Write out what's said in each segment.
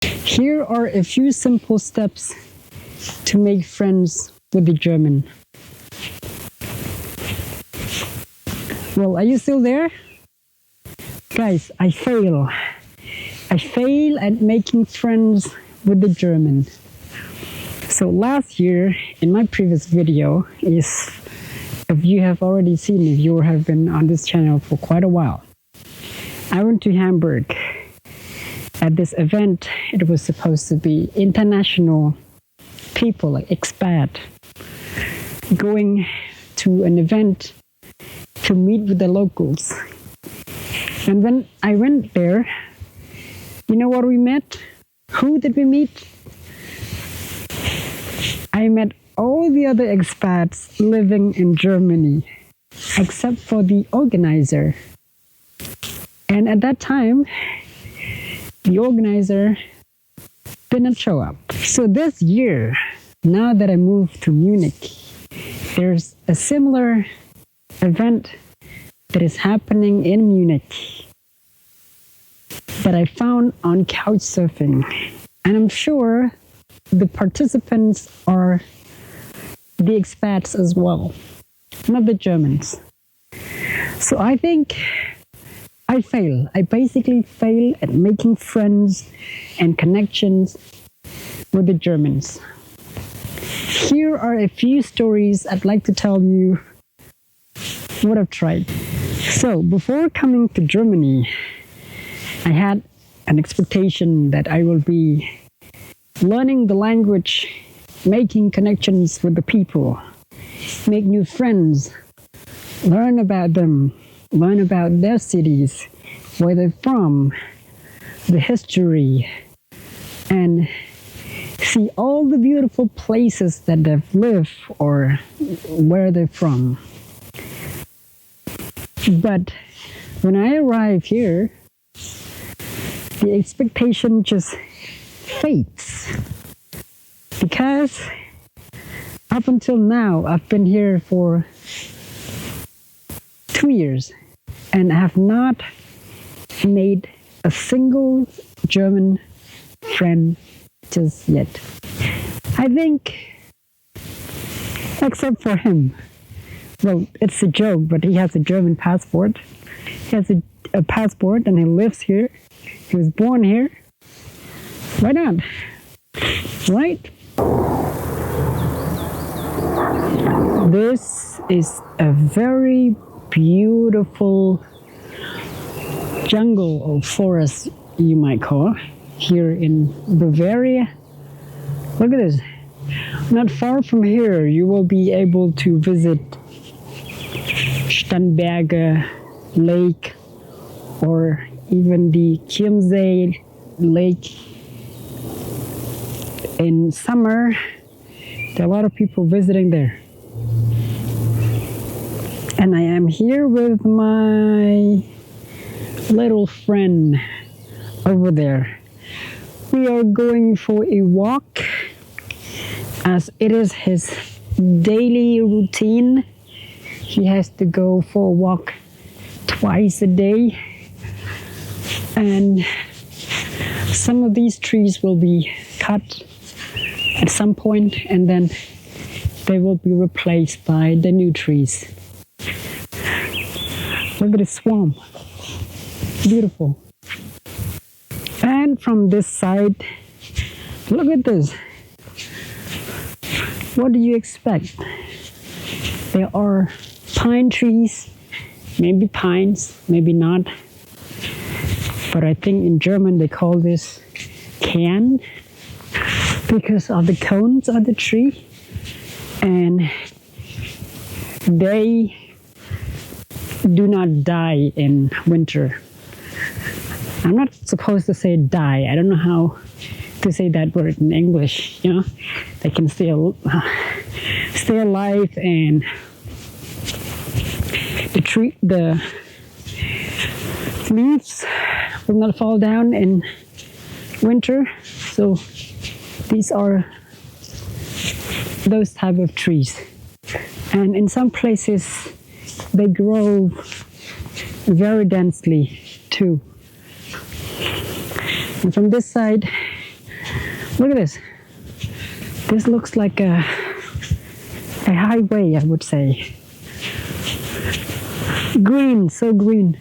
Here are a few simple steps to make friends with the German. Well, are you still there? Guys, I fail. I fail at making friends with the German. So last year, in my previous video, if you have already seen it, you have been on this channel for quite a while. I went to Hamburg. At this event, it was supposed to be international people, like expat, going to an event to meet with the locals. And when I went there, you know what we met? Who did we meet? I met all the other expats living in Germany, except for the organizer. And at that time, the organizer didn't show up. So this year, now that I moved to Munich, there's a similar event that is happening in Munich that I found on Couchsurfing. And I'm sure the participants are the expats as well, not the Germans. So I think I fail. I basically fail at making friends and connections with the Germans. Here are a few stories I'd like to tell you what I've tried. So before coming to Germany, I had an expectation that I will be learning the language, making connections with the people, make new friends, learn about them, learn about their cities, where they're from, the history, and see all the beautiful places that they've lived or where they're from. But when I arrive here, the expectation just fades. Because up until now, I've been here for 2 years and have not made a single German friend just yet. I think, except for him. Well, it's a joke, but he has a German passport. He has a passport and he lives here. He was born here. Why not? Right? This is a very beautiful jungle or forest, you might call, here in Bavaria. Look at this. Not far from here, you will be able to visit Starnberger Lake or even the Chiemsee Lake. In summer, there are a lot of people visiting there. And I am here with my little friend over there. We are going for a walk as it is his daily routine. He has to go for a walk twice a day. And some of these trees will be cut at some point and then they will be replaced by the new trees. Look at the swamp. Beautiful. And from this side, look at this. What do you expect? There are pine trees, maybe pines, maybe not. But I think in German they call this Kern because of the cones of the tree. And they do not die in winter. I'm not supposed to say die. I don't know how to say that word in English. You know, they can stay alive, and the leaves will not fall down in winter. So these are those type of trees, and in some places they grow very densely too. And from this side Look at this. This looks like a highway, I would say. Green, so green.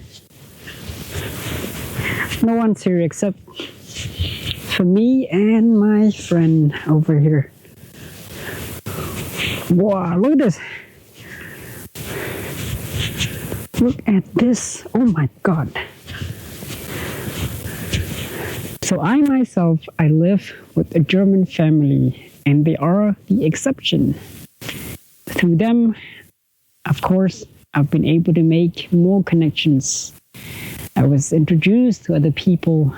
No one's here except for me and my friend over here. Wow, look at this. Look at this. Oh my God. So I myself, I live with a German family, and they are the exception. Through them, of course, I've been able to make more connections. I was introduced to other people,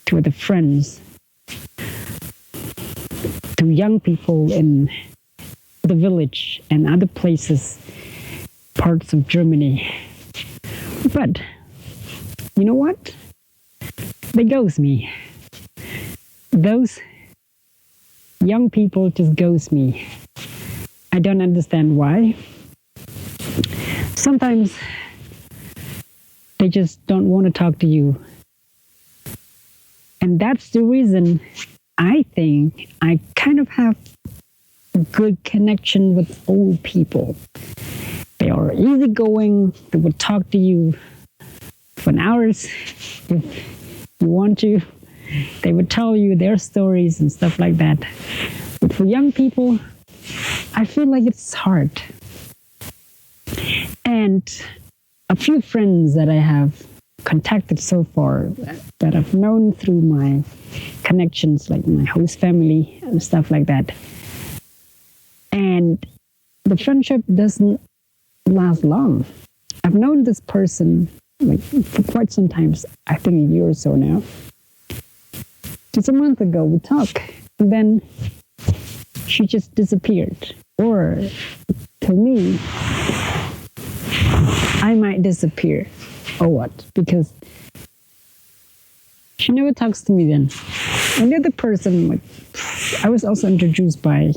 to other friends, to young people in the village and other places, parts of Germany. But you know what? They ghost me. Those young people just ghost me. I don't understand why. Sometimes they just don't want to talk to you. And that's the reason I think I kind of have a good connection with old people. They are easygoing. They will talk to you for hours if you want to. They would tell you their stories and stuff like that. But for young people, I feel like it's hard. And a few friends that I have contacted so far, that I've known through my connections, like my host family and stuff like that. And the friendship doesn't last long. I've known this person like for quite some time, I think a year or so now. Just a month ago we talked, and then she just disappeared. Or to me, I might disappear. Or what? Because she never talks to me then. And the other person, like, I was also introduced by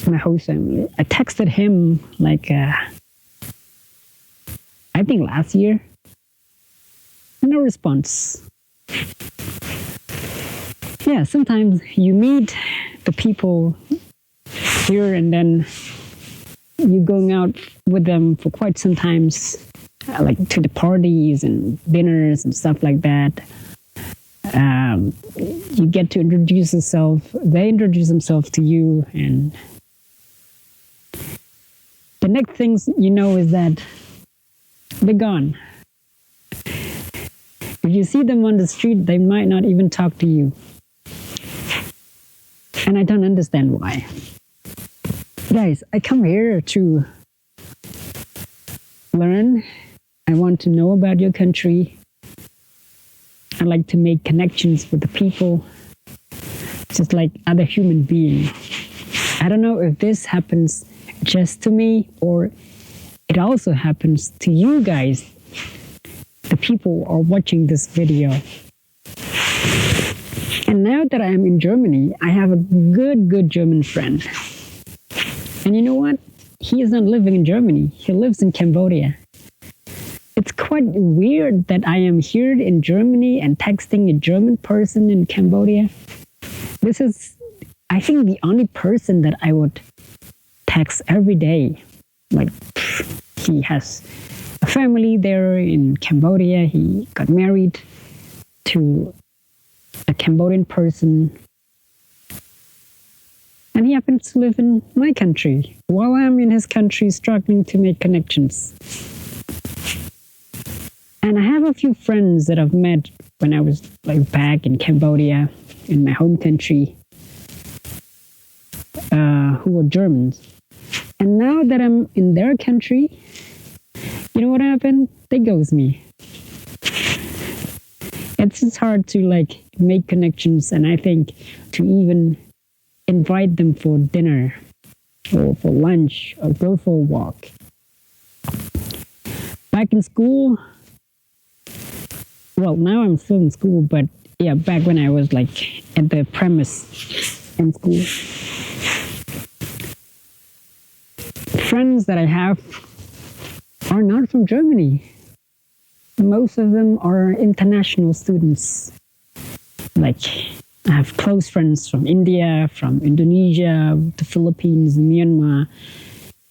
my host family. I texted him like I think last year. No response. Yeah, sometimes you meet the people here and then you're going out with them for quite some times, like to the parties and dinners and stuff like that. You get to introduce yourself. They introduce themselves to you, and the next things you know is that they're gone. If you see them on the street, they might not even talk to you. And I don't understand why. Guys, I come here to learn. I want to know about your country. I like to make connections with the people, just like other human beings. I don't know if this happens just to me or it also happens to you guys, the people who are watching this video. And now that I am in Germany, I have a good German friend. And you know what? He is not living in Germany. He lives in Cambodia. It's quite weird that I am here in Germany and texting a German person in Cambodia. This is, I think, the only person that I would text every day. Like, he has a family there in Cambodia. He got married to a Cambodian person. And he happens to live in my country, while I'm in his country struggling to make connections. And I have a few friends that I've met when I was like back in Cambodia, in my home country, who were Germans. And now that I'm in their country, you know what happened? They ghost me. It's just hard to like make connections, and I think to even invite them for dinner or for lunch or go for a walk. Back in school, well, now I'm still in school, but yeah, back when I was like at the premise in school, friends that I have are not from Germany. Most of them are international students. Like, I have close friends from India, from Indonesia, the Philippines, Myanmar,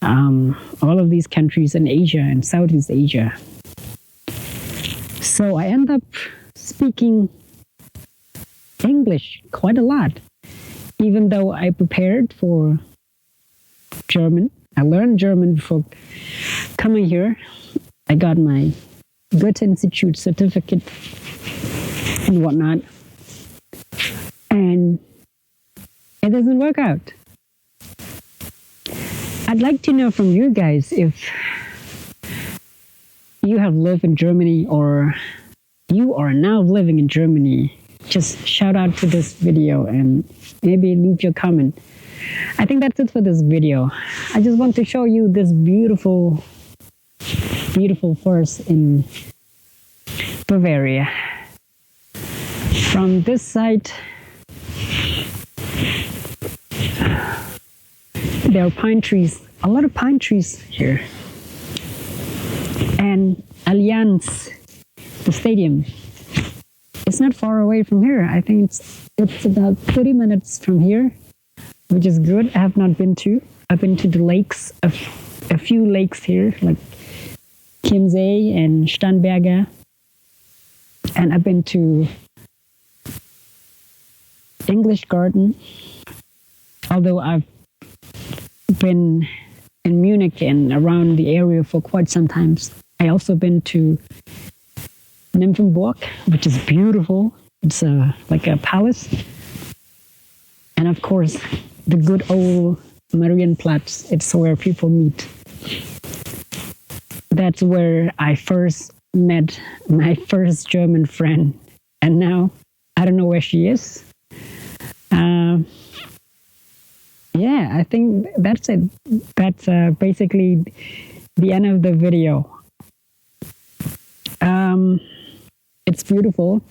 all of these countries in Asia and Southeast Asia. So I end up speaking English quite a lot, even though I prepared for German. I learned German before coming here. I got my Goethe Institute certificate and whatnot. And it doesn't work out. I'd like to know from you guys if you have lived in Germany or you are now living in Germany. Just shout out to this video and maybe leave your comment. I think that's it for this video. I just want to show you this beautiful, beautiful forest in Bavaria. From this side, there are pine trees, a lot of pine trees here. And Allianz, the stadium, it's not far away from here. I think it's about 30 minutes from here, which is good. I have not been to. I've been to the lakes, a few lakes here, like Chiemsee and Starnberger. And I've been to English Garden, although I've been in Munich and around the area for quite some time. I also been to Nymphenburg, which is beautiful. It's like a palace. And of course, the good old Marienplatz. It's where people meet. That's where I first met my first German friend. And now, I don't know where she is. Yeah, I think that's it. That's basically the end of the video. It's beautiful.